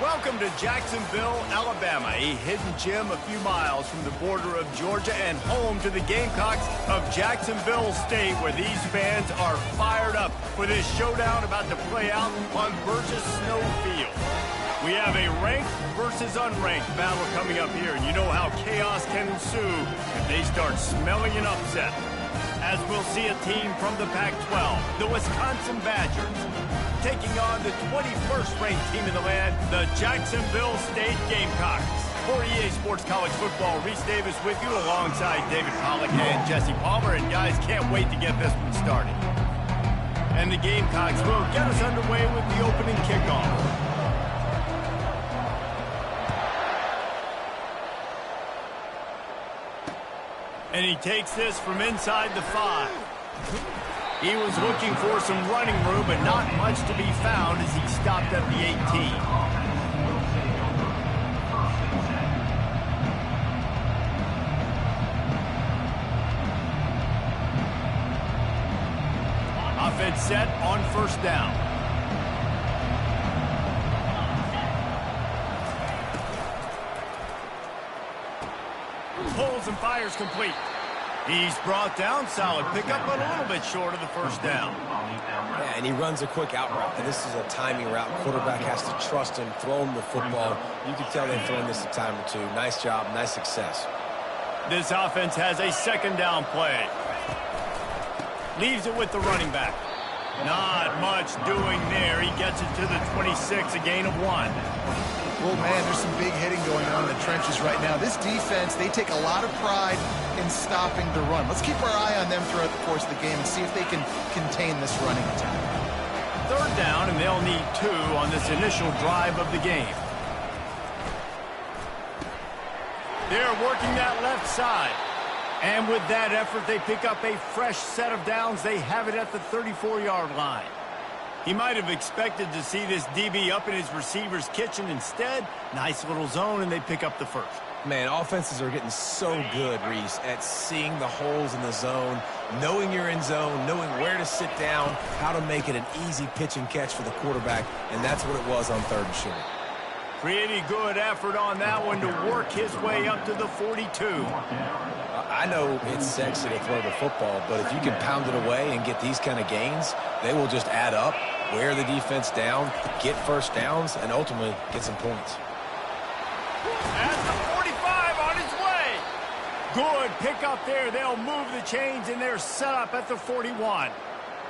Welcome to Jacksonville, Alabama, a hidden gem a few miles from the border of Georgia and home to the Gamecocks of Jacksonville State, where these fans are fired up for this showdown about to play out on Burgess Snow Field. We have a ranked versus unranked battle coming up here, and you know how chaos can ensue if they start smelling an upset. As we'll see a team from the Pac-12, the Wisconsin Badgers, taking on the 21st ranked team in the land, the Jacksonville State Gamecocks. For EA Sports College Football, Reese Davis with you alongside David Pollack and Jesse Palmer. And guys, can't wait to get this one started. And the Gamecocks will get us underway with the opening kickoff. And he takes this from inside the 5. He was looking for some running room, but not much to be found as he stopped at the 18. Offense set on first down. Pulls and fires complete. He's brought down, solid pickup, but a little bit short of the first down. Yeah, and he runs a quick out route, and this is a timing route. Quarterback has to trust him, throw him the football. You can tell they've thrown this a time or two. Nice job, nice success. This offense has a second down play. Leaves it with the running back. Not much doing there. He gets it to the 26, a gain of 1. Well, man, there's some big hitting going on in the trenches right now. This defense, they take a lot of pride in stopping the run. Let's keep our eye on them throughout the course of the game and see if they can contain this running attack. Third down, and they'll need 2 on this initial drive of the game. They're working that left side. And with that effort, they pick up a fresh set of downs. They have it at the 34-yard line. He might have expected to see this DB up in his receiver's kitchen. Instead, nice little zone, and they pick up the first. Man, offenses are getting so good, Reese, at seeing the holes in the zone, knowing you're in zone, knowing where to sit down, how to make it an easy pitch and catch for the quarterback, and that's what it was on 3rd and short. Pretty good effort on that one to work his way up to the 42. I know it's sexy to throw the football, but if you can pound it away and get these kind of gains, they will just add up, wear the defense down, get first downs, and ultimately get some points. At the 45 on his way. Good pickup there. They'll move the chains, and they're set up at the 41.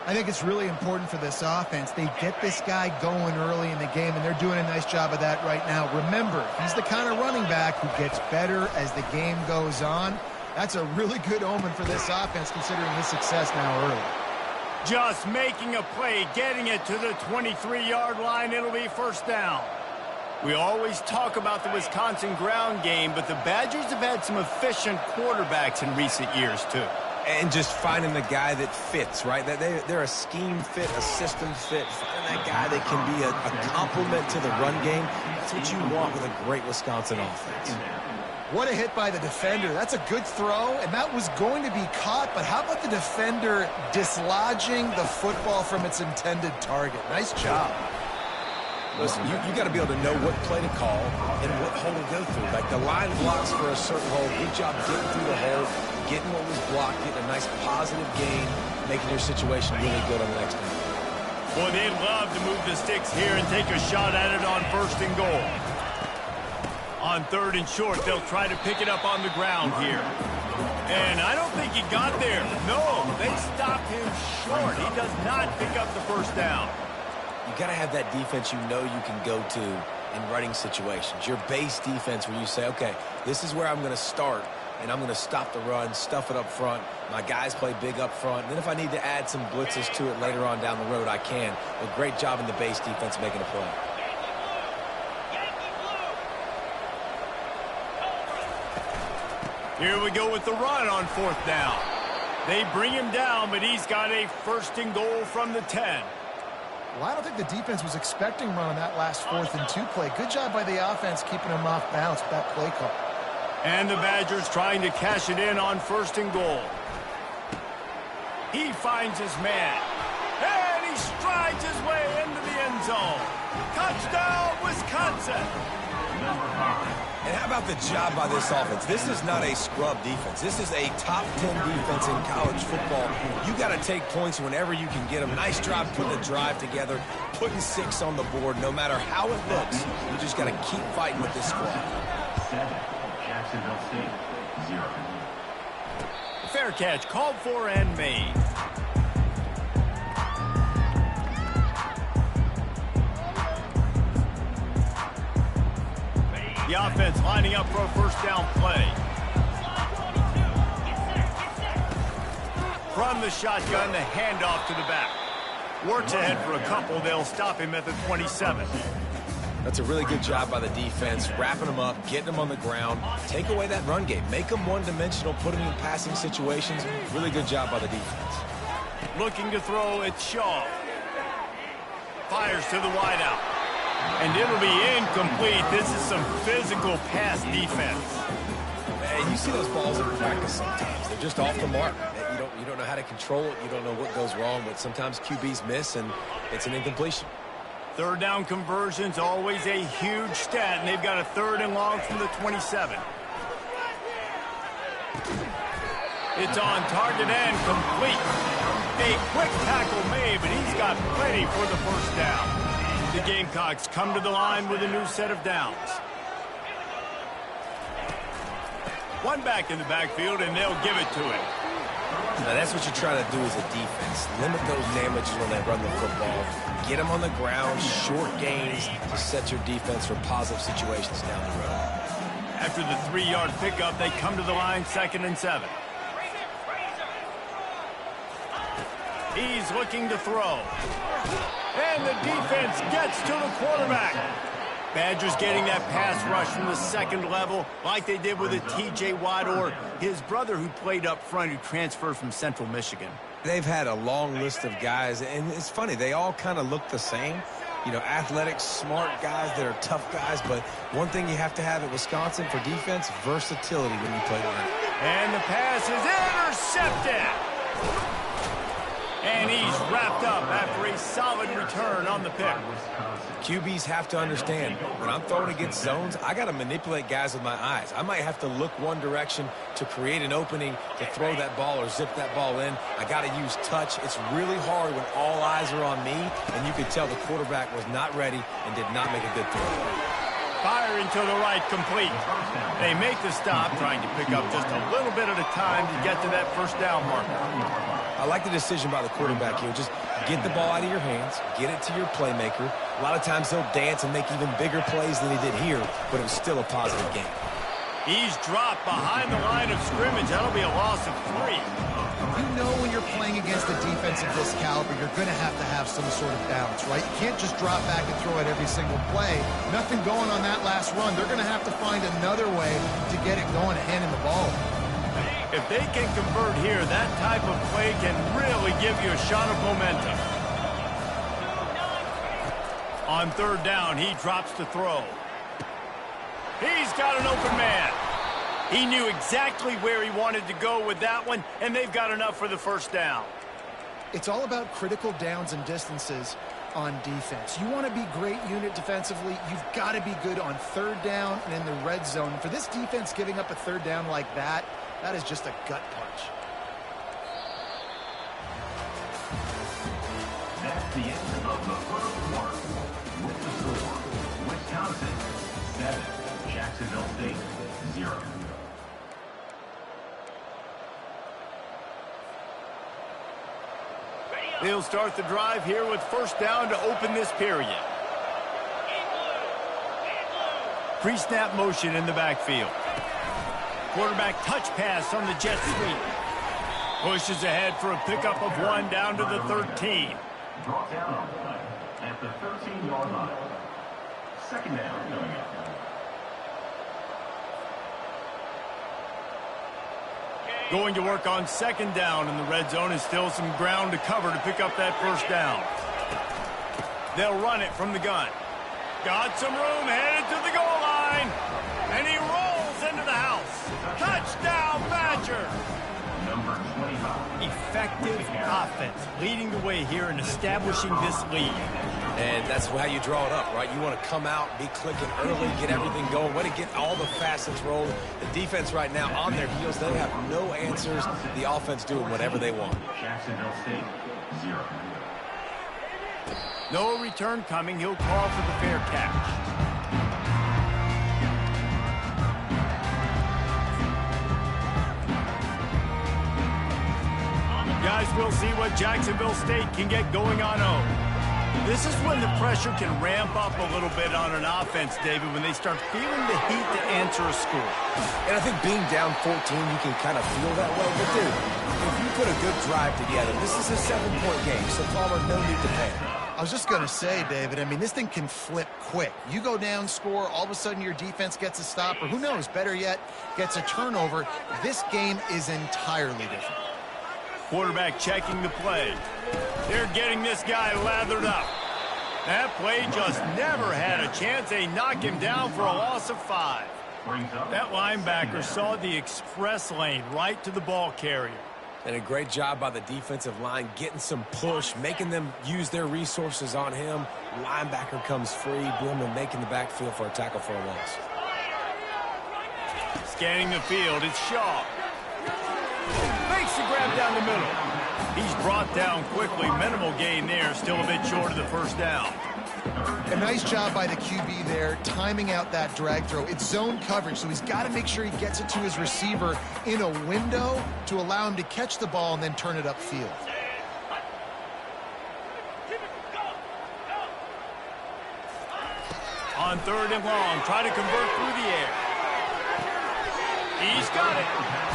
I think it's really important for this offense. They get this guy going early in the game, and they're doing a nice job of that right now. Remember, he's the kind of running back who gets better as the game goes on. That's a really good omen for this offense, considering his success now early. Just making a play, getting it to the 23-yard line. It'll be first down. We always talk about the Wisconsin ground game, but the Badgers have had some efficient quarterbacks in recent years, too. And just finding the guy that fits, right? They're a scheme fit, a system fit. Finding that guy that can be a complement to the run game. That's what you want with a great Wisconsin offense. What a hit by the defender. That's a good throw, and that was going to be caught, but how about the defender dislodging the football from its intended target? Nice job. Listen, you got to be able to know what play to call and what hole to go through. Like the line blocks for a certain hole. Good job getting through the hole, getting what was blocked, getting a nice positive gain, making your situation really good on the next one. Boy, they'd love to move the sticks here and take a shot at it on 1st and goal. On 3rd and short, they'll try to pick it up on the ground here. And I don't think he got there. No, they stopped him short. He does not pick up the first down. You got to have that defense you know you can go to in running situations. Your base defense where you say, okay, this is where I'm going to start, and I'm going to stop the run, stuff it up front. My guys play big up front. And then if I need to add some blitzes to it later on down the road, I can. But great job in the base defense making a play. Here we go with the run on 4th down. They bring him down, but he's got a 1st and goal from the 10. Well, I don't think the defense was expecting run on that last 4th and 2 play. Good job by the offense keeping him off balance with that play call. And the Badgers trying to cash it in on 1st and goal. He finds his man. And he strides his way into the end end zone. Touchdown, Wisconsin. And how about the job by this offense? This is not a scrub defense. This is a top 10 defense in college football. You got to take points whenever you can get them. Nice job putting a drive together, putting 6 on the board. No matter how it looks, you just got to keep fighting with this squad. 7, Jacksonville State, 0. Fair catch called for and made. The offense lining up for a first down play. From the shotgun, the handoff to the back. Works ahead for a couple. They'll stop him at the 27. That's a really good job by the defense, wrapping them up, getting them on the ground. Take away that run game. Make them one-dimensional, put them in passing situations. Really good job by the defense. Looking to throw, it's Shaw. Fires to the wideout. And it'll be incomplete. This is some physical pass defense. And you see those balls in practice sometimes. They're just off the mark. You don't know how to control it. You don't know what goes wrong, but sometimes QBs miss, and it's an incompletion. Third down conversion's always a huge stat, and they've got a 3rd and long from the 27. It's on target and complete. A quick tackle made, but he's got plenty for the first down. The Gamecocks come to the line with a new set of downs. One back in the backfield, and they'll give it to him. Now, that's what you try to do as a defense. Limit those damages when they run the football. Get them on the ground, short gains to set your defense for positive situations down the road. After the 3-yard pickup, they come to the line 2nd and 7. He's looking to throw. And the defense gets to the quarterback. Badgers getting that pass rush from the second level like they did with a T.J. Watt or his brother who played up front who transferred from Central Michigan. They've had a long list of guys, and it's funny, they all kind of look the same. You know, athletic, smart guys that are tough guys, but one thing you have to have at Wisconsin for defense, versatility when you play line. And the pass is intercepted. And he's wrapped up after a solid return on the pick. QBs have to understand, when I'm throwing against zones, I got to manipulate guys with my eyes. I might have to look one direction to create an opening to throw that ball or zip that ball in. I got to use touch. It's really hard when all eyes are on me, and you could tell the quarterback was not ready and did not make a good throw. Firing to the right, complete. They make the stop, trying to pick up just a little bit at a time to get to that first down marker. I like the decision by the quarterback here. Just get the ball out of your hands, get it to your playmaker. A lot of times he'll dance and make even bigger plays than he did here, but it was still a positive game. He's dropped behind the line of scrimmage. That'll be a loss of 3. You know when you're playing against a defense of this caliber, you're going to have some sort of balance, right? You can't just drop back and throw it every single play. Nothing going on that last run. They're going to have to find another way to get it going, handing the ball. If they can convert here, that type of play can really give you a shot of momentum. On 3rd down, he drops to throw. He's got an open man. He knew exactly where he wanted to go with that one, and they've got enough for the first down. It's all about critical downs and distances on defense. You want to be great unit defensively, you've got to be good on 3rd down and in the red zone. For this defense giving up a 3rd down like that, that is just a gut punch. That's the end of the first quarter. With the score, Wisconsin 7, Jacksonville State 0. They'll start the drive here with first down to open this period. Pre-snap motion in the backfield. Quarterback touch pass on the jet sweep. Pushes ahead for a pickup of 1 down to the 13. Brought down on play at the 13-yard line. 2nd down coming up. Going to work on 2nd down in the red zone, is still some ground to cover to pick up that first down. They'll run it from the gun. Got some room, headed to the goal line. And he rolls into the house. Touchdown, Badger. Number 25. Effective offense, leading the way here and establishing this lead. And that's how you draw it up, right? You want to come out, be clicking early, get everything going, want to get all the facets rolling. The defense right now on their heels, they have no answers. The offense doing whatever they want. Jacksonville State, 0. No return coming. He'll call for the fair catch. Guys, we'll see what Jacksonville State can get going on home. This is when the pressure can ramp up a little bit on an offense, David, when they start feeling the heat to answer a score. And I think being down 14, you can kind of feel that way. But, dude, if you put a good drive together, this is a 7-point game, so Palmer, no need to panic. I was just going to say, David, I mean, this thing can flip quick. You go down, score, all of a sudden your defense gets a stop, or who knows, better yet, gets a turnover. This game is entirely different. Quarterback checking the play. They're getting this guy lathered up. That play just never had a chance. They knock him down for a loss of 5. That linebacker saw the express lane right to the ball carrier. And a great job by the defensive line getting some push, making them use their resources on him. Linebacker comes free, boom, and making the backfield for a tackle for a loss. Scanning the field, it's Shaw. Makes the grab down the middle. He's brought down quickly. Minimal gain there. Still a bit short of the first down. A nice job by the QB there, timing out that drag throw. It's zone coverage, so he's got to make sure he gets it to his receiver in a window to allow him to catch the ball and then turn it upfield. On 3rd and long, try to convert through the air. He's got it.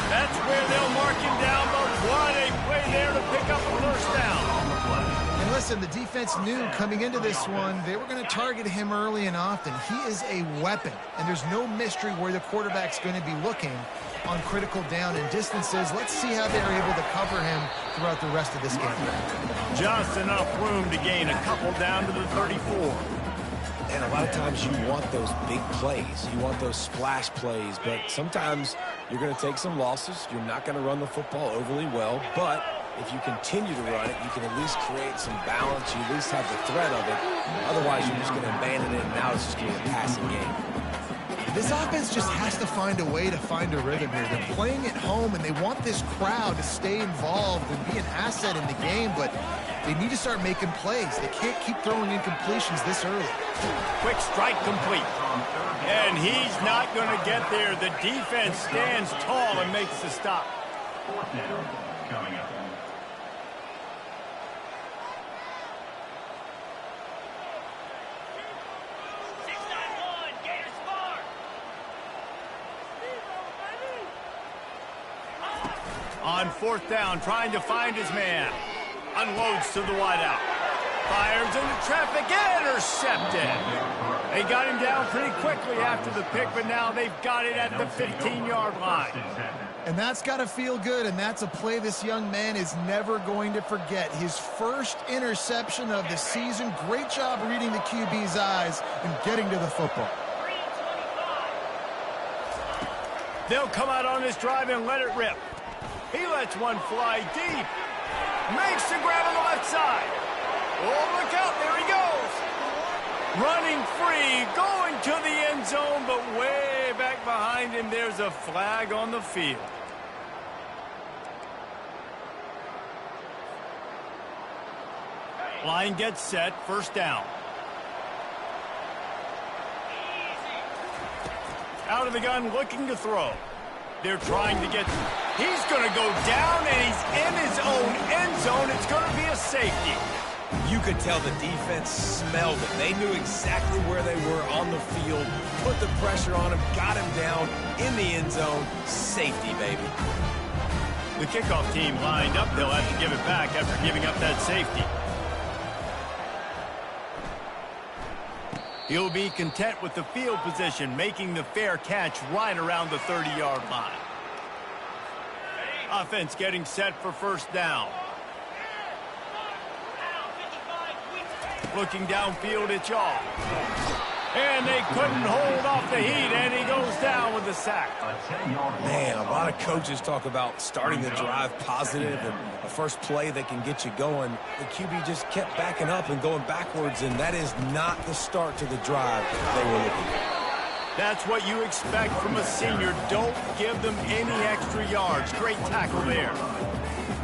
That's where they'll mark him down, but what a play there to pick up a first down. And listen, the defense knew coming into this one, they were going to target him early and often. He is a weapon, and there's no mystery where the quarterback's going to be looking on critical down and distances. Let's see how they're able to cover him throughout the rest of this game. Just enough room to gain a couple down to the 34. And a lot of times you want those big plays. You want those splash plays. But sometimes you're going to take some losses. You're not going to run the football overly well. But if you continue to run it, you can at least create some balance. You at least have the threat of it. Otherwise, you're just going to abandon it, and now it's just going to be a passing game. This offense just has to find a way to find a rhythm here. They're playing at home, and they want this crowd to stay involved and be an asset in the game, but they need to start making plays. They can't keep throwing incompletions this early. Quick strike complete. And he's not going to get there. The defense stands tall and makes the stop. 4th down coming up. On 4th down, trying to find his man. Unloads to the wideout. Fires into traffic, intercepted. They got him down pretty quickly after the pick, but now they've got it at the 15-yard line. And that's got to feel good, and that's a play this young man is never going to forget. His first interception of the season. Great job reading the QB's eyes and getting to the football. They'll come out on this drive and let it rip. He lets one fly deep. Makes the grab on the left side. Oh, look out. There he goes. Running free, going to the end zone, but way back behind him, there's a flag on the field. Line gets set, 1st down. Out of the gun, looking to throw. They're trying to get... He's going to go down, and he's in his own end zone. It's going to be a safety. You could tell the defense smelled it. They knew exactly where they were on the field, put the pressure on him, got him down in the end zone. Safety, baby. The kickoff team lined up. They'll have to give it back after giving up that safety. He'll be content with the field position, making the fair catch right around the 30-yard line. Offense getting set for 1st down. Looking downfield, it's off. And they couldn't hold off the heat, and he goes down with the sack. Man, a lot of coaches talk about starting the drive positive and the first play that can get you going. The QB just kept backing up and going backwards, and that is not the start to the drive they were looking for. That's what you expect from a senior. Don't give them any extra yards. Great tackle there.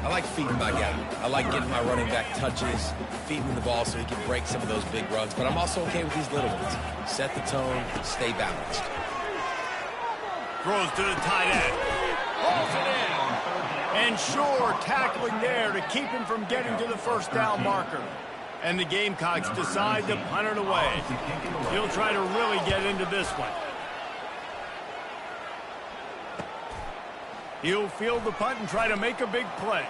I like feeding my guy. I like getting my running back touches, feeding him the ball so he can break some of those big runs. But I'm also okay with these little ones. Set the tone, stay balanced. Throws to the tight end. Pulls it in. And sure, tackling there to keep him from getting to the first down marker. And the Gamecocks decide to punt it away. He'll try to really get into this one. He'll field the punt and try to make a big play.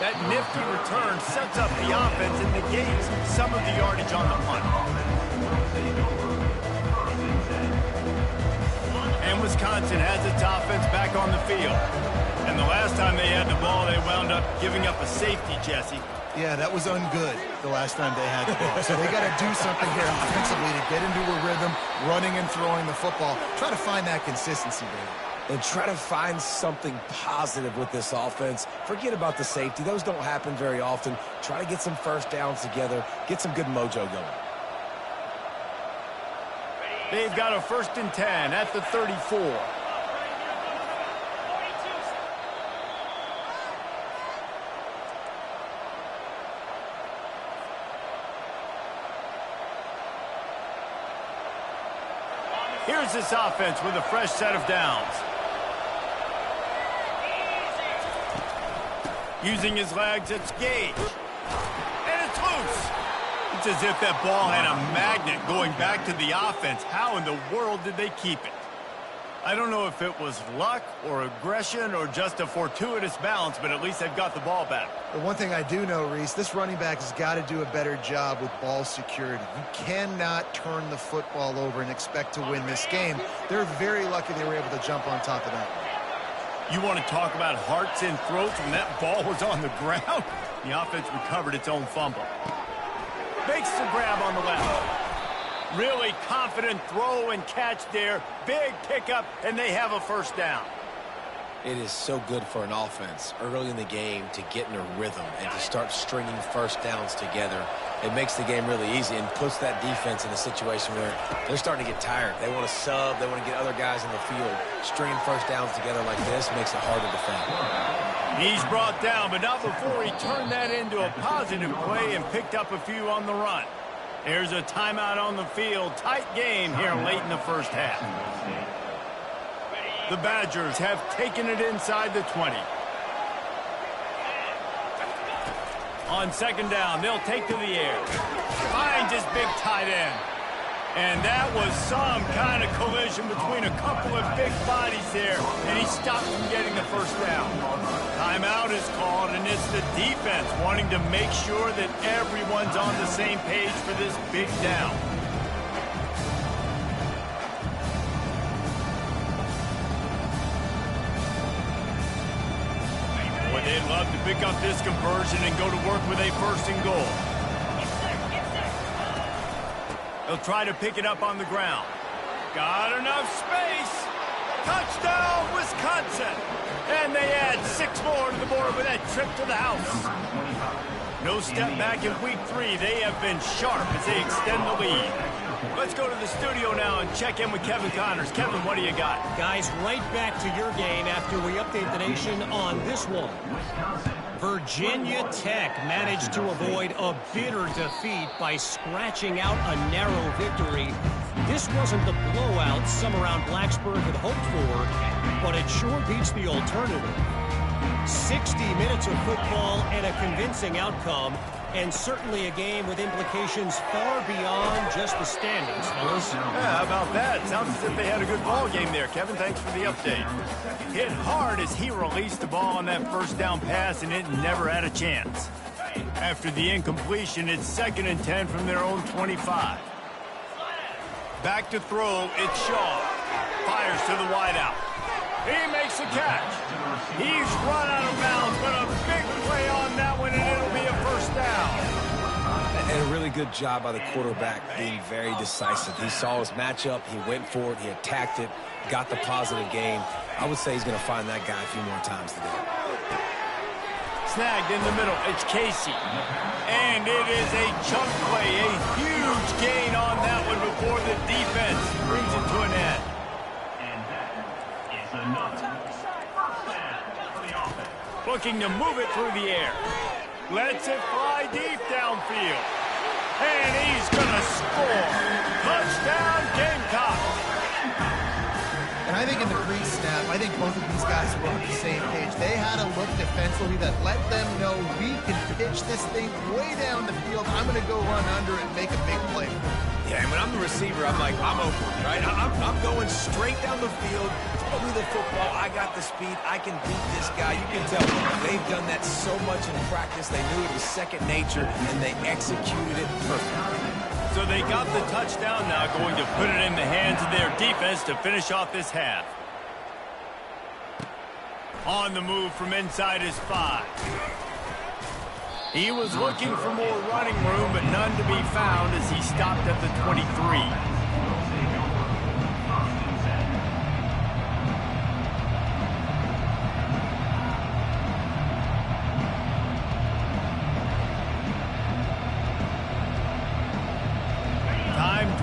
That nifty return sets up the offense and negates some of the yardage on the punt. And Wisconsin has its offense back on the field. And the last time they had the ball, they wound up giving up a safety, Jesse. Yeah, that was ungood the last time they had the ball. So they got to do something here offensively to get into a rhythm, running and throwing the football. Try to find that consistency, baby. And try to find something positive with this offense. Forget about the safety. Those don't happen very often. Try to get some first downs together. Get some good mojo going. They've got a 1st and 10 at the 34. Here's this offense with a fresh set of downs. Using his legs, it's Gage. And it's loose. It's as if that ball had a magnet going back to the offense. How in the world did they keep it? I don't know if it was luck or aggression or just a fortuitous balance, but at least they've got the ball back. The one thing I do know, Reese, this running back has got to do a better job with ball security. You cannot turn the football over and expect to win this game. They're very lucky they were able to jump on top of that one. You want to talk about hearts and throats when that ball was on the ground? The offense recovered its own fumble. Makes the grab on the left. Really confident throw and catch there. Big pickup, and they have a first down. It is so good for an offense early in the game to get in a rhythm and to start stringing first downs together. It makes the game really easy and puts that defense in a situation where they're starting to get tired. They want to sub. They want to get other guys in the field. Stringing first downs together like this makes it hard to defend. He's brought down, but not before he turned that into a positive play and picked up a few on the run. There's a timeout on the field. Tight game here late in the first half. The Badgers have taken it inside the 20. On 2nd down, they'll take to the air. Finds his big tight end. And that was some kind of collision between a couple of big bodies there, and he stopped from getting the first down. Timeout is called, and it's the defense wanting to make sure that everyone's on the same page for this big down. Boy, they'd love to pick up this conversion and go to work with a 1st and goal. They'll try to pick it up on the ground. Got enough space. Touchdown, Wisconsin. And they add 6 more to the board with that trip to the house. No step back in week 3. They have been sharp as they extend the lead. Let's go to the studio now and check in with Kevin Connors. Kevin, what do you got? Guys, right back to your game after we update the nation on this one. Virginia Tech managed to avoid a bitter defeat by scratching out a narrow victory. This wasn't the blowout some around Blacksburg had hoped for, but it sure beats the alternative. 60 minutes of football and a convincing outcome, and certainly a game with implications far beyond just the standings, fellas. Yeah, how about that? Sounds as if they had a good ball game there, Kevin. Thanks for the update. Hit hard as he released the ball on that first down pass, and it never had a chance. After the incompletion, it's 2nd and 10 from their own 25. Back to throw, it's Shaw. Fires to the wideout. He makes a catch. He's run out of bounds, but a big play on that one, and it'll be a first down. And a really good good job by the quarterback being very decisive. He saw his matchup, he went for it, he attacked it, got the positive gain. I would say he's going to find that guy a few more times today. Snagged in the middle, it's Casey. And it is a chunk play, a huge gain on that one before the defense brings it to an end. And that is enough. First down for the offense. Looking to move it through the air. Lets it fly deep downfield. And he's going to score. Touchdown, Gamecocks. And I think in the pre-snap, I think both of these guys were on the same page. They had a look defensively that let them know we can pitch this thing way down the field. I'm going to go run under it and make a big play. Yeah, and when I'm the receiver, I'm like, I'm open, right? I'm going straight down the field. Throw me the football. I got the speed. I can beat this guy. You can tell they've done that so much in practice. They knew it was second nature, and they executed it perfectly. So they got the touchdown now, going to put it in the hands of their defense to finish off this half. On the move from inside his 5. He was looking for more running room, but none to be found as he stopped at the 23.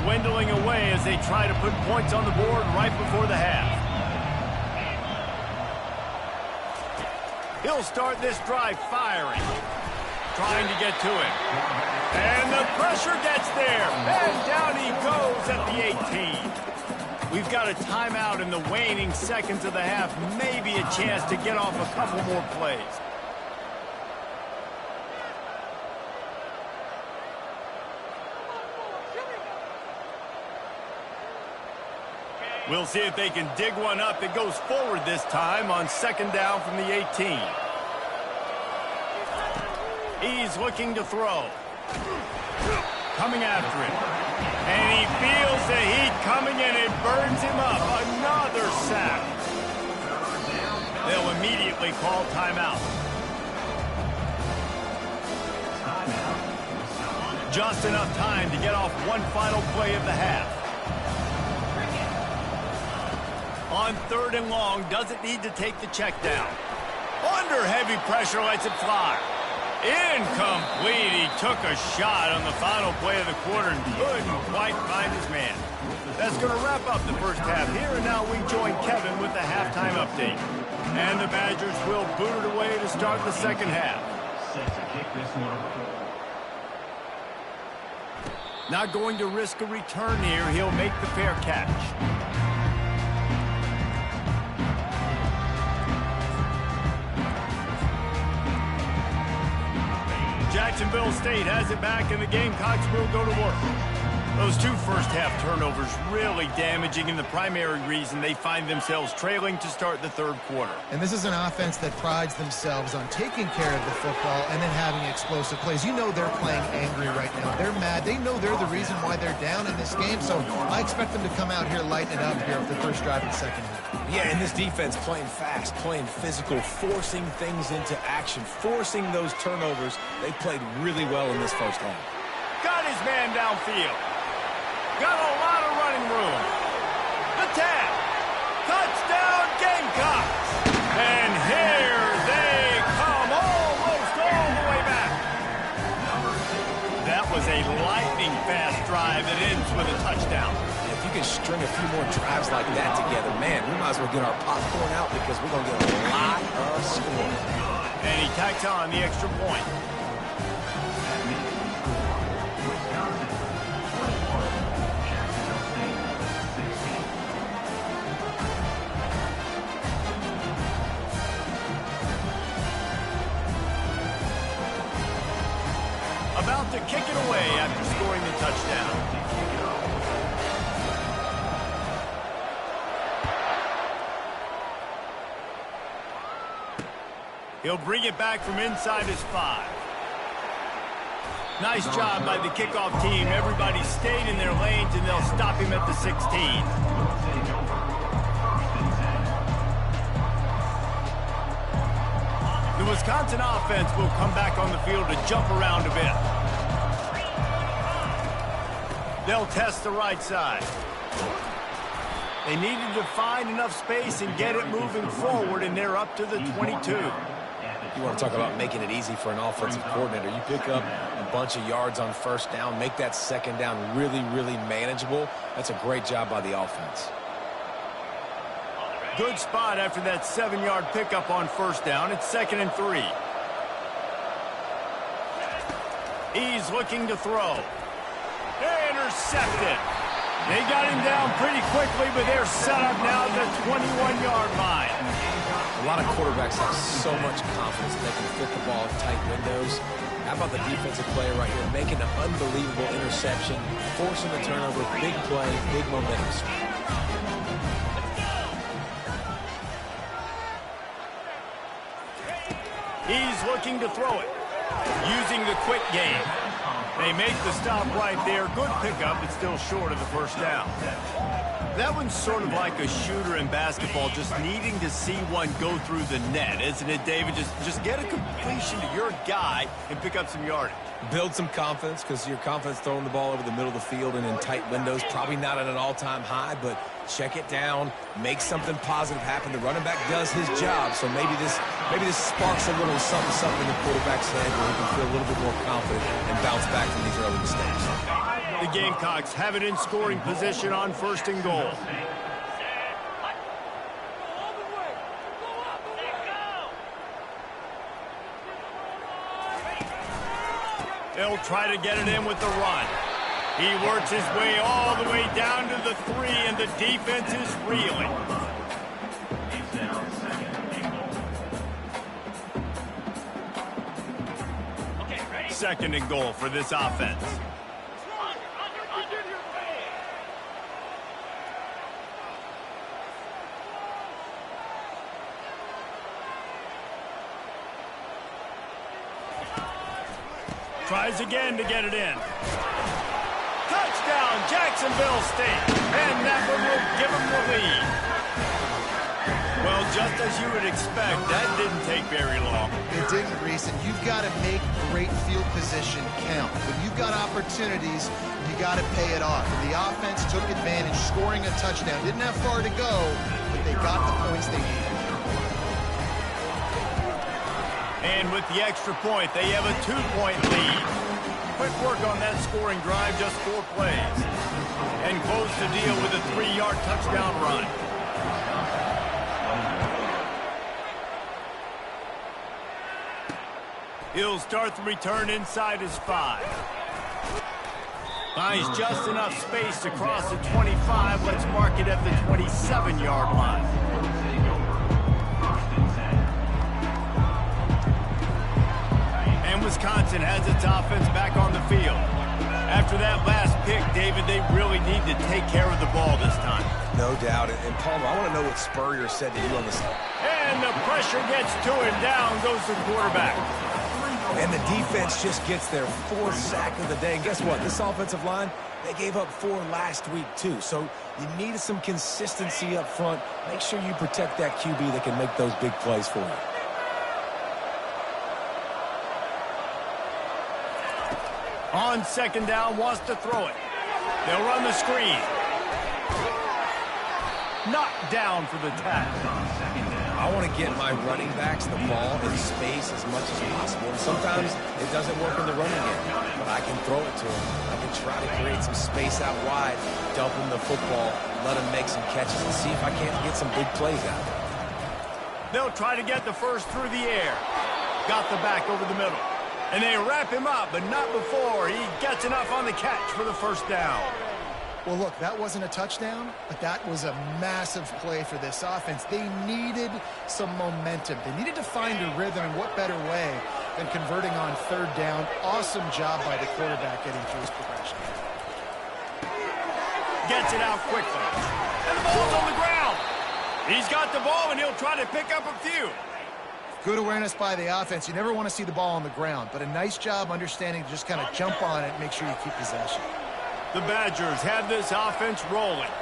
Dwindling away as they try to put points on the board right before the half. He'll start this drive firing. Trying to get to it. And the pressure gets there. And down he goes at the 18. We've got a timeout in the waning seconds of the half. Maybe a chance to get off a couple more plays. We'll see if they can dig one up. It goes forward this time on second down from the 18. He's looking to throw. Coming after him. And he feels the heat coming in. It burns him up. Another sack. They'll immediately call timeout. Just enough time to get off one final play of the half. On third and long, doesn't need to take the check down. Under heavy pressure, lets it fly. Incomplete. He took a shot on the final play of the quarter and couldn't quite find his man. That's going to wrap up the first half here, and now we join Kevin with the halftime update. And the Badgers will boot it away to start the second half. Set to kick this one. Not going to risk a return here. He'll make the fair catch. Jacksonville State has it back, and the Gamecocks will go to work. Those two first-half turnovers really damaging, and the primary reason they find themselves trailing to start the third quarter. And this is an offense that prides themselves on taking care of the football and then having explosive plays. You know they're playing angry right now. They're mad. They know they're the reason why they're down in this game, so I expect them to come out here, lighten it up here with the first drive and second half. Yeah, and this defense playing fast, playing physical, forcing things into action, forcing those turnovers. They played really well in this first half. Got his man downfield. Got a lot of running room. The tap. Touchdown, Gamecocks. And here they come, almost all the way back. That was a lightning-fast drive that ends with a touchdown. If you can string a few more drives like that together, man, we might as well get our popcorn out because we're going to get a lot of scoring. And he tacks on the extra point. About to kick it away after scoring the touchdown. He'll bring it back from inside his 5. Nice job by the kickoff team. Everybody stayed in their lanes, and they'll stop him at the 16. The Wisconsin offense will come back on the field to jump around a bit. They'll test the right side. They needed to find enough space and get it moving forward, and they're up to the 22. You want to talk about making it easy for an offensive coordinator. You pick up a bunch of yards on first down, make that second down really, really manageable. That's a great job by the offense. Good spot after that 7-yard pickup on first down. It's 2nd and 3. He's looking to throw. Intercepted. They got him down pretty quickly, but they're set up now at the 21-yard line. A lot of quarterbacks have so much confidence they can fit the ball in tight windows. How about the defensive player right here making an unbelievable interception, forcing the turnover, big play, big momentum swing. He's looking to throw it, using the quick game. They make the stop right there. Good pickup, but still short of the first down. That one's sort of like a shooter in basketball, just needing to see one go through the net, isn't it, David? Just get a completion to your guy and pick up some yardage. Build some confidence, because your confidence throwing the ball over the middle of the field and in tight windows, probably not at an all-time high, but check it down, make something positive happen. The running back does his job, so maybe this sparks a little something in the quarterback's head where he can feel a little bit more confident and bounce back from these early mistakes. The Gamecocks have it in scoring position on 1st and goal. They'll try to get it in with the run. He works his way all the way down to the 3, and the defense is reeling. Second and goal for this offense. Tries again to get it in. Touchdown, Jacksonville State. And that one will give them the lead. Well, just as you would expect, that didn't take very long. It didn't, Reese, and you've got to make great field position count. When you've got opportunities, you got to pay it off. And the offense took advantage, scoring a touchdown. Didn't have far to go, but they got the points they needed. And with the extra point, they have a 2-point lead. Quick work on that scoring drive, just 4 plays. And close the deal with a 3-yard touchdown run. He'll start the return inside his 5. Finds just enough space to cross the 25. Let's mark it at the 27-yard line. And Wisconsin has its offense back on the field. After that last pick, David, they really need to take care of the ball this time. No doubt. And Palmer, I want to know what Spurrier said to you on this. And the pressure gets to him. Down goes the quarterback. And the defense just gets their 4th sack of the day. And guess what? This offensive line, they gave up 4 last week, too. So you need some consistency up front. Make sure you protect that QB that can make those big plays for you. On 2nd down, wants to throw it. They'll run the screen. Knocked down for the tackle. I want to get my running backs the ball in space as much as possible. And sometimes it doesn't work in the running game, but I can throw it to them. I can try to create some space out wide, dump them the football, let them make some catches, and see if I can't get some big plays out of it. They'll try to get the first through the air. Got the back over the middle. And they wrap him up, but not before he gets enough on the catch for the first down. Well, look, that wasn't a touchdown, but that was a massive play for this offense. They needed some momentum. They needed to find a rhythm, and what better way than converting on 3rd down. Awesome job by the quarterback getting through his progression. Gets it out quickly. And the ball's on the ground. He's got the ball, and he'll try to pick up a few. Good awareness by the offense. You never want to see the ball on the ground, but a nice job understanding to just kind of jump on it and make sure you keep possession. The Badgers have this offense rolling.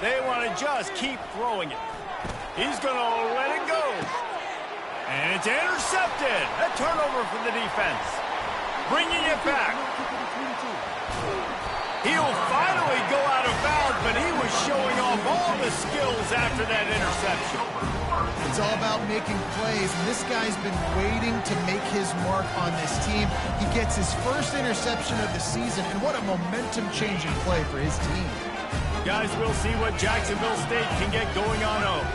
They want to just keep throwing it. He's going to let it go. And it's intercepted. A turnover for the defense. bringing it back. He'll finally go out of bounds, but he was showing off all the skills after that interception. It's all about making plays, and this guy's been waiting to make his mark on this team. He gets his first interception of the season, and what a momentum-changing play for his team. Guys, we'll see what Jacksonville State can get going on home.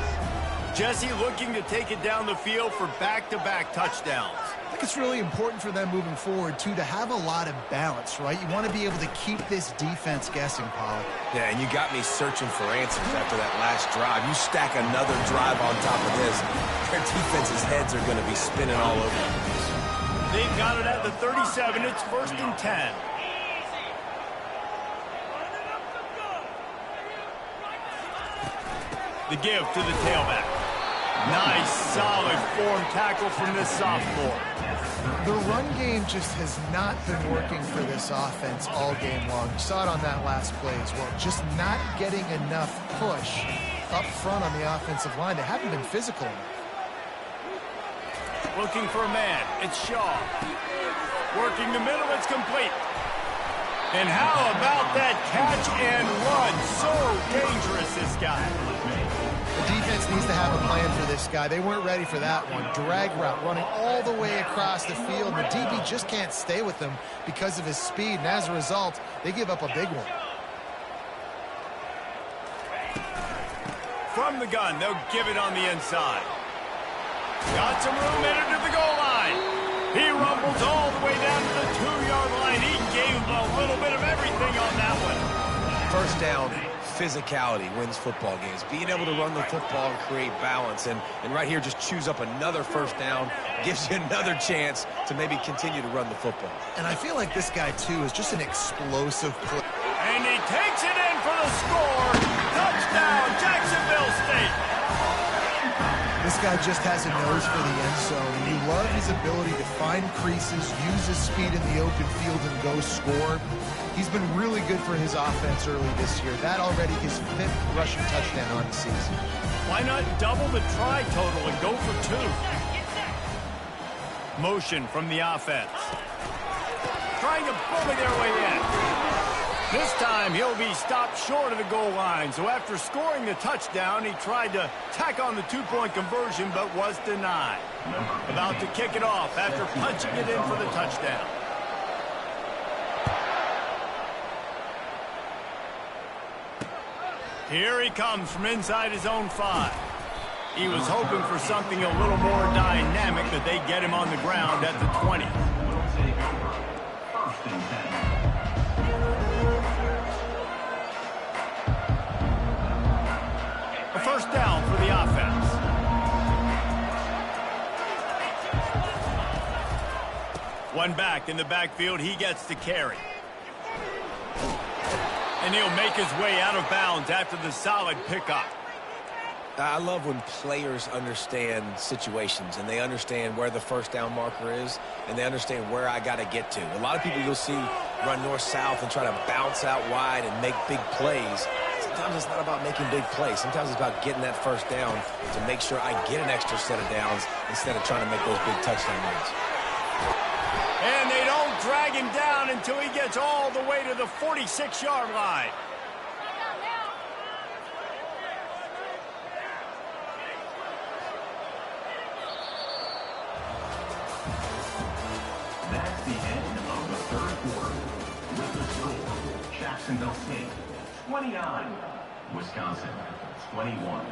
Jesse looking to take it down the field for back-to-back touchdowns. I think it's really important for them moving forward, too, to have a lot of balance, right? You want to be able to keep this defense guessing, Pollard. Yeah, and you got me searching for answers after that last drive. You stack another drive on top of this, their defense's heads are going to be spinning all over the place. They've got it at the 37. It's 1st and 10. The give to the tailback. Nice, solid form tackle from this sophomore. The run game just has not been working for this offense all game long. You saw it on that last play as well. Just not getting enough push up front on the offensive line. They haven't been physical enough. Looking for a man. It's Shaw. Working the middle. It's complete. And how about that catch and run? So dangerous, this guy. The defense needs to have a plan for this guy. They weren't ready for that one. Drag route running all the way across the field. The DB just can't stay with him because of his speed. And as a result, they give up a big one. From the gun, they'll give it on the inside. Got some room headed to the goal line. He rumbles all the way down to the 2-yard line. He gave a little bit of everything on that one. First down, physicality wins football games. Being able to run the football and create balance. And right here, just choose up another first down. Gives you another chance to maybe continue to run the football. And I feel like this guy, too, is just an explosive player. And he takes it in for the score. Touchdown, Jacksonville State. This guy just has a nose for the end zone, and you love his ability to find creases, use his speed in the open field, and go score. He's been really good for his offense early this year. That already his 5th rushing touchdown on the season. Why not double the try total and go for 2? Motion from the offense. Trying to bully their way in. This time, he'll be stopped short of the goal line. So after scoring the touchdown, he tried to tack on the 2-point conversion, but was denied. About to kick it off after punching it in for the touchdown. Here he comes from inside his own 5. He was hoping for something a little more dynamic, but they get him on the ground at the 20. A first down for the offense. One back in the backfield, he gets to carry. And he'll make his way out of bounds after the solid pickup. I love when players understand situations and they understand where the first down marker is and they understand where I got to get to. A lot of people you'll see run north-south and try to bounce out wide and make big plays. Sometimes it's not about making big plays. Sometimes it's about getting that first down to make sure I get an extra set of downs instead of trying to make those big touchdown runs. And they don't drag him down until he gets all the way to the 46-yard line. That's the end of the 3rd quarter. With the score, Jacksonville State 29, Wisconsin 21.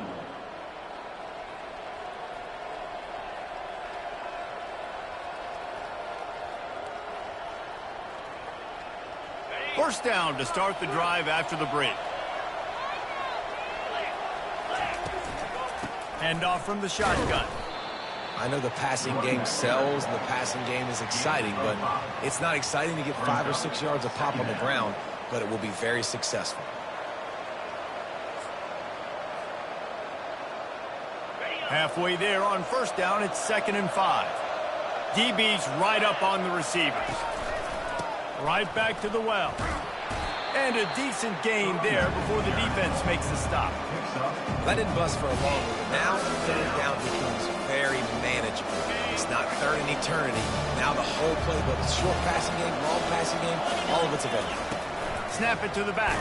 First down to start the drive after the break. Handoff from the shotgun. I know the passing game sells and the passing game is exciting, but it's not exciting to get 5 or 6 yards a pop on the ground, but it will be very successful. Halfway there on first down, it's 2nd and 5. DB's right up on the receivers. Right back to the well. And a decent gain there before the defense makes the stop. That didn't bust for a long one, but now 3rd down becomes very manageable. It's not third and eternity. Now the whole playbook, short passing game, long passing game, all of it's available. Snap it to the back.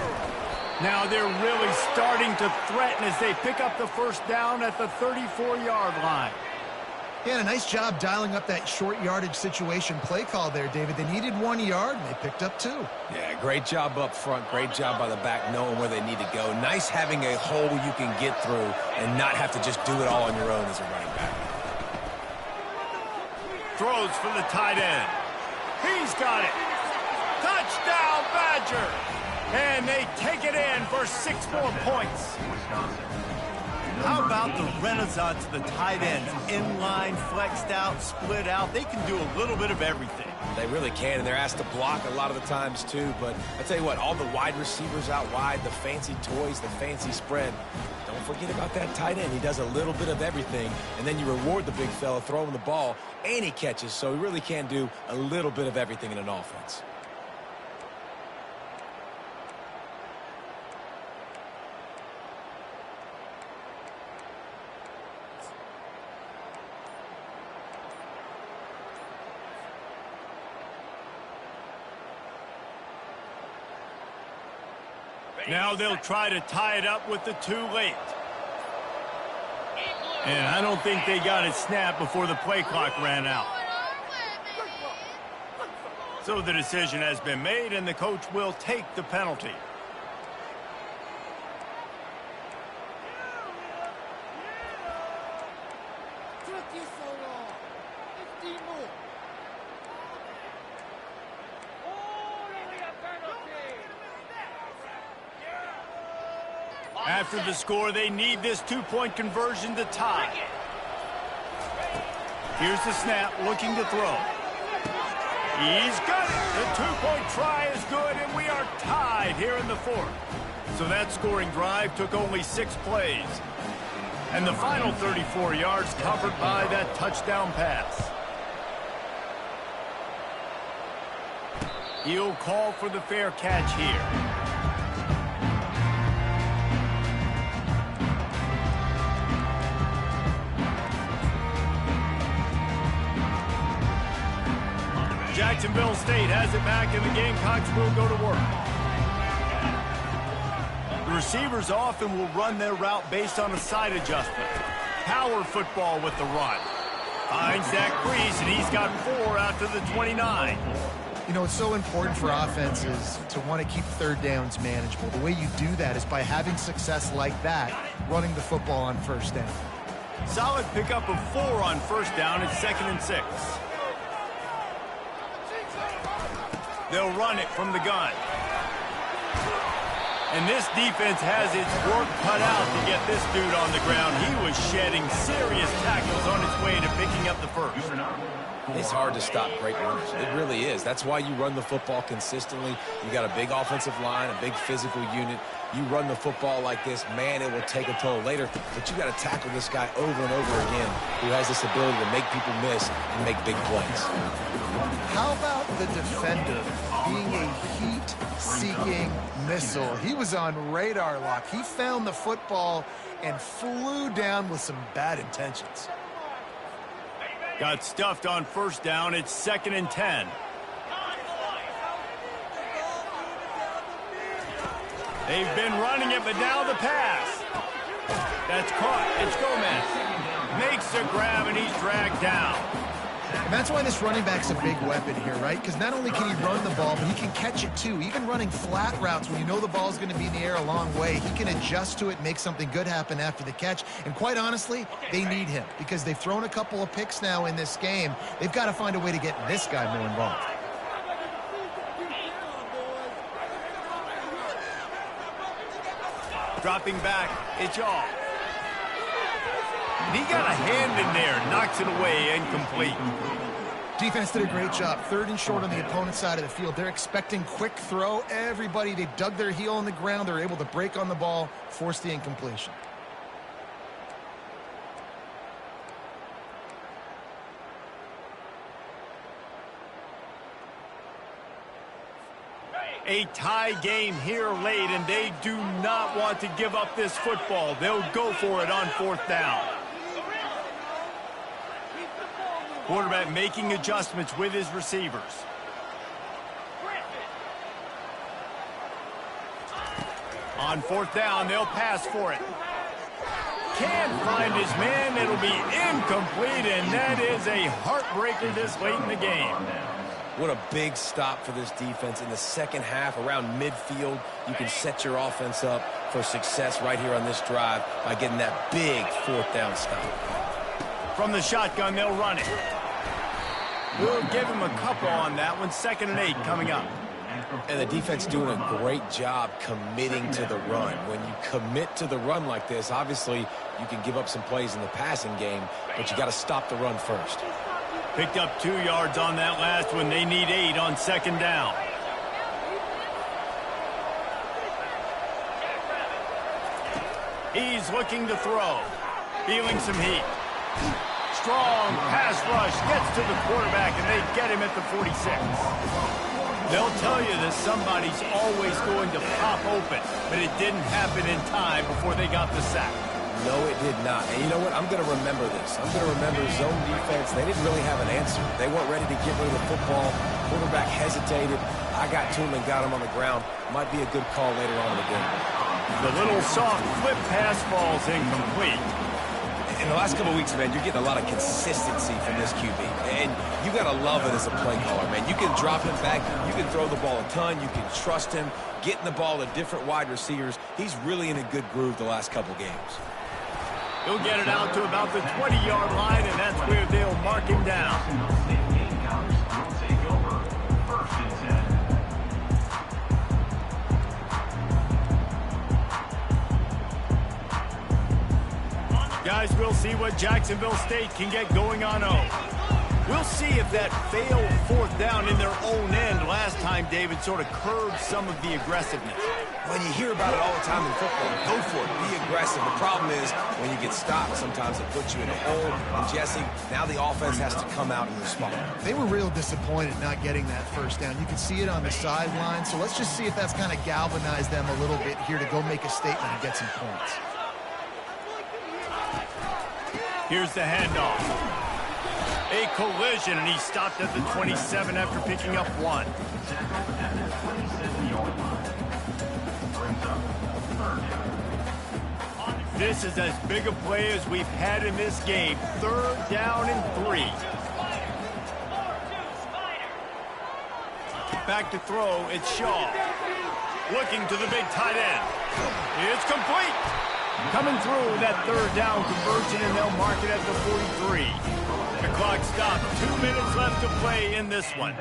Now they're really starting to threaten as they pick up the first down at the 34-yard line. Yeah, and a nice job dialing up that short yardage situation play call there, David. They needed 1 yard, and they picked up 2. Yeah, great job up front. Great job by the back knowing where they need to go. Nice having a hole you can get through and not have to just do it all on your own as a running back. Throws for the tight end. He's got it. Touchdown, Badger. And they take it in for 6 more points. How about the renaissance of the tight ends? Inline, flexed out, split out. They can do a little bit of everything. They really can, and they're asked to block a lot of the times too. But I tell you what, all the wide receivers out wide, the fancy toys, the fancy spread. Don't forget about that tight end. He does a little bit of everything, and then you reward the big fella throwing the ball, and he catches. So he really can do a little bit of everything in an offense. Now they'll try to tie it up with the 2 late. And I don't think they got it snapped before the play clock ran out. So the decision has been made, and the coach will take the penalty. After the score, they need this 2-point conversion to tie. Here's the snap, looking to throw. He's got it. The 2-point try is good, and we are tied here in the 4th. So that scoring drive took only 6 plays. And the final 34 yards covered by that touchdown pass. He'll call for the fair catch here. Jacksonville State has it back, and the Gamecocks will go to work. The receivers often will run their route based on a side adjustment. Power football with the run. Finds that crease, and he's got 4 after the 29. You know, it's so important for offenses to want to keep third downs manageable. The way you do that is by having success like that, running the football on first down. Solid pickup of 4 on first down. It's 2nd and 6. They'll run it from the gun. And this defense has its work cut out to get this dude on the ground. He was shedding serious tackles on his way to picking up the first. It's hard to stop great runners. It really is. That's why you run the football consistently. You got a big offensive line, a big physical unit. You run the football like this, man, it will take a toll later. But you got to tackle this guy over and over again who has this ability to make people miss and make big plays. How about the defender being a heat-seeking missile? He was on radar lock. He found the football and flew down with some bad intentions. Got stuffed on first down. It's 2nd and 10. They've been running it, but now the pass. That's caught. It's Gomez. Makes the grab, and he's dragged down. And that's why this running back's a big weapon here, right? Because not only can he run the ball, but he can catch it too. Even running flat routes when you know the ball's going to be in the air a long way, he can adjust to it, make something good happen after the catch. And quite honestly, they need him because they've thrown a couple of picks now in this game. They've got to find a way to get this guy more involved. Dropping back, it's off. And he got a hand in there, knocks it away, incomplete. Defense did a great job. 3rd and short on the opponent's side of the field. They're expecting quick throw. Everybody, they dug their heel on the ground. They're able to break on the ball, force the incompletion. A tie game here late, and they do not want to give up this football. They'll go for it on 4th down. Quarterback making adjustments with his receivers. On fourth down, they'll pass for it. Can't find his man. It'll be incomplete, and that is a heartbreaker this late in the game. What a big stop for this defense in the second half. Around midfield, you can set your offense up for success right here on this drive by getting that big fourth down stop. From the shotgun, they'll run it. We'll give him a couple on that one. 2nd and 8 coming up. And the defense doing a great job committing to the run. When you commit to the run like this, obviously you can give up some plays in the passing game, but you got to stop the run first. Picked up 2 yards on that last one. They need 8 on 2nd down. He's looking to throw. Feeling some heat. Strong pass rush. Gets to the quarterback, and they get him at the 46. They'll tell you that somebody's always going to pop open, but it didn't happen in time before they got the sack. No, it did not. And you know what? I'm going to remember this. I'm going to remember zone defense. They didn't really have an answer. They weren't ready to get rid of the football. Quarterback hesitated. I got to him and got him on the ground. Might be a good call later on in the game. The little soft flip pass falls incomplete. In the last couple of weeks, man, you're getting a lot of consistency from this QB. And you got to love it as a play caller, man. You can drop him back. You can throw the ball a ton. You can trust him. Getting the ball to different wide receivers. He's really in a good groove the last couple games. He'll get it out to about the 20-yard line, and that's where they'll mark him down. Guys, we'll see what Jacksonville State can get going on 0. We'll see if that failed fourth down in their own end last time, David, sort of curbed some of the aggressiveness. When you hear about it all the time in football, go for it. Be aggressive. The problem is when you get stopped, sometimes it puts you in a hole. And, Jesse, now the offense has to come out and respond. They were real disappointed not getting that first down. You can see it on the sideline. So let's just see if that's kind of galvanized them a little bit here to go make a statement and get some points. Here's the handoff. A collision, and he stopped at the 27 after picking up 1. This is as big a play as we've had in this game. 3rd down and 3. Back to throw, it's Shaw. Looking to the big tight end. It's complete. Coming through that 3rd down conversion, and they'll mark it at the 43. The clock stopped. 2 minutes left to play in this one.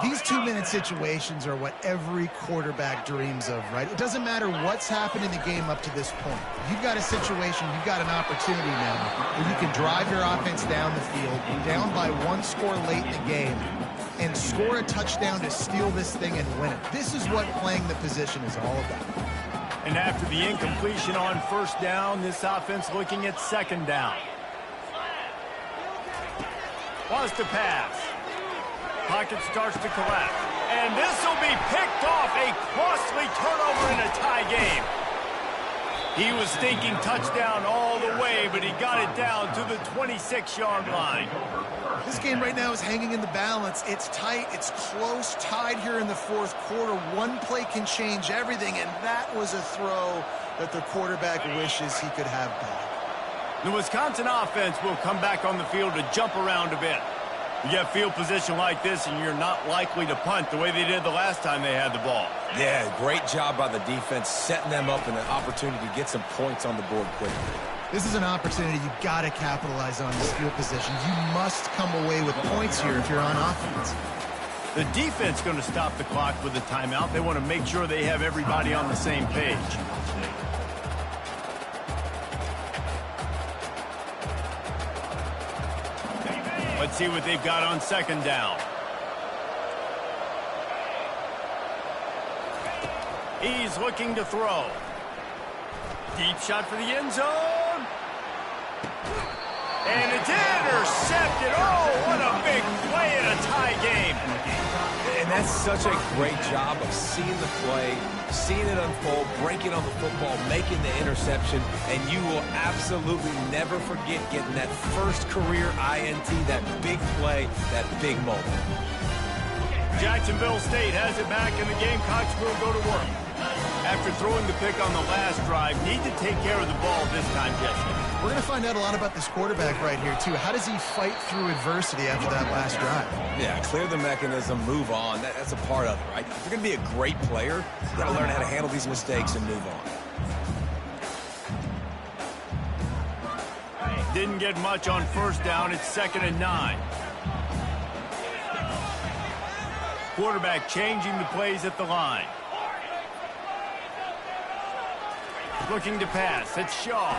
These 2-minute situations are what every quarterback dreams of, right? It doesn't matter what's happened in the game up to this point. You've got a situation, you've got an opportunity now where you can drive your offense down the field, down by 1 score late in the game, and score a touchdown to steal this thing and win it. This is what playing the position is all about. And after the incompletion on 1st down, this offense looking at 2nd down. Wants to pass. Pocket starts to collapse. And this will be picked off. A costly turnover in a tie game. He was thinking touchdown all the way, but he got it down to the 26-yard line. This game right now is hanging in the balance. It's tight, it's close, tied here in the 4th quarter. One play can change everything, and that was a throw that the quarterback wishes he could have back. The Wisconsin offense will come back on the field to jump around a bit. You get field position like this, and you're not likely to punt the way they did the last time they had the ball. Yeah, great job by the defense, setting them up in an opportunity to get some points on the board quickly. This is an opportunity you've got to capitalize on this field position. You must come away with points here if you're on offense. The defense going to stop the clock with a timeout. They want to make sure they have everybody on the same page. Let's see what they've got on 2nd down. He's looking to throw. Deep shot for the end zone. And it's intercepted. Oh, what a big play in a tie game. And that's such a great job of seeing the play, seeing it unfold, breaking on the football, making the interception, and you will absolutely never forget getting that first career INT, that big play, that big moment. Jacksonville State has it back, and the Gamecocks will go to work. After throwing the pick on the last drive, need to take care of the ball this time, Jesse. We're going to find out a lot about this quarterback right here, too. How does he fight through adversity after that last drive? Yeah, clear the mechanism, move on. That's a part of it, right? If you're going to be a great player, you've got to learn how to handle these mistakes and move on. Didn't get much on first down. It's 2nd and 9. Quarterback changing the plays at the line. Looking to pass. It's Shaw.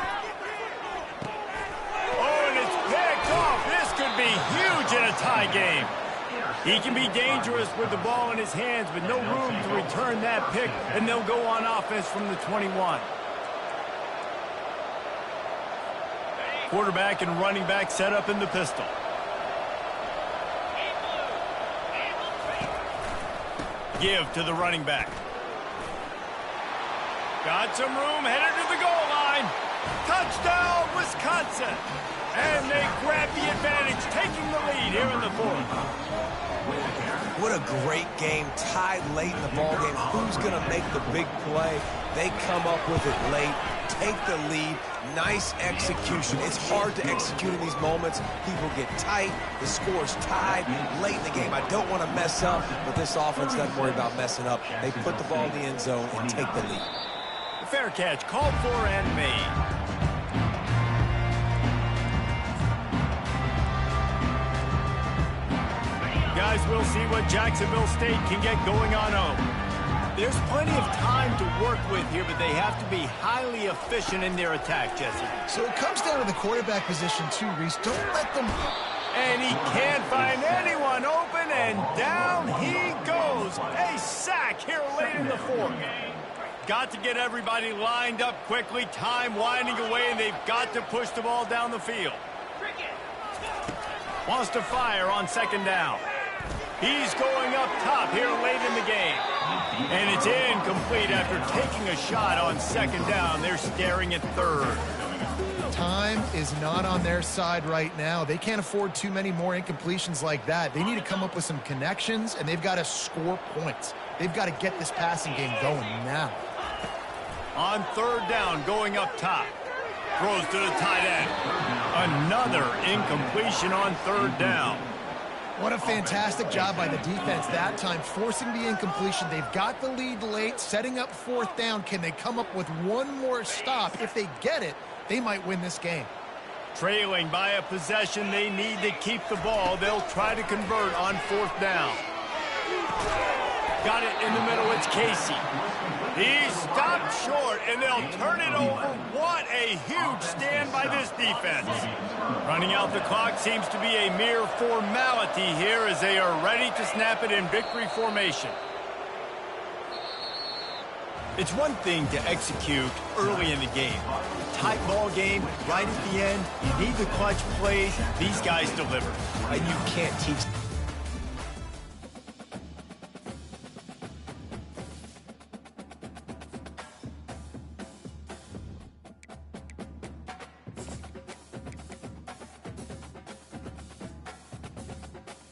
Oh, and it's picked off. This could be huge in a tie game. He can be dangerous with the ball in his hands, but no room to return that pick, and they'll go on offense from the 21. Quarterback and running back set up in the pistol. Give to the running back. Got some room, headed to the goal line. Touchdown, Wisconsin. And they grab the advantage, taking the lead here in the 4th. What a great game, tied late in the ball game. Who's going to make the big play? They come up with it late, take the lead. Nice execution. It's hard to execute in these moments. People get tight. The score's tied late in the game. I don't want to mess up, but this offense doesn't worry about messing up. They put the ball in the end zone and take the lead. Fair catch, called for and made. Guys, we'll see what Jacksonville State can get going on home. There's plenty of time to work with here, but they have to be highly efficient in their attack, Jesse. So it comes down to the quarterback position, too, Reese. Don't let them... And he can't find anyone open, and down he goes. A sack here late in the 4th. Got to get everybody lined up quickly. Time winding away, and they've got to push the ball down the field. Wants to fire on 2nd down. He's going up top here late in the game. And it's incomplete after taking a shot on 2nd down. They're staring at 3rd. Time is not on their side right now. They can't afford too many more incompletions like that. They need to come up with some connections, and they've got to score points. They've got to get this passing game going now. On 3rd down, going up top. Throws to the tight end. Another incompletion on 3rd down. What a fantastic job by the defense that time, forcing the incompletion. They've got the lead late, setting up 4th down. Can they come up with one more stop? If they get it, they might win this game. Trailing by a possession, they need to keep the ball. They'll try to convert on 4th down. Got it in the middle. It's Casey. He stopped short, and they'll turn it over. What a huge stand by this defense. Running out the clock seems to be a mere formality here as they are ready to snap it in victory formation. It's one thing to execute early in the game. Tight ball game, right at the end, you need the clutch plays. These guys deliver. You can't teach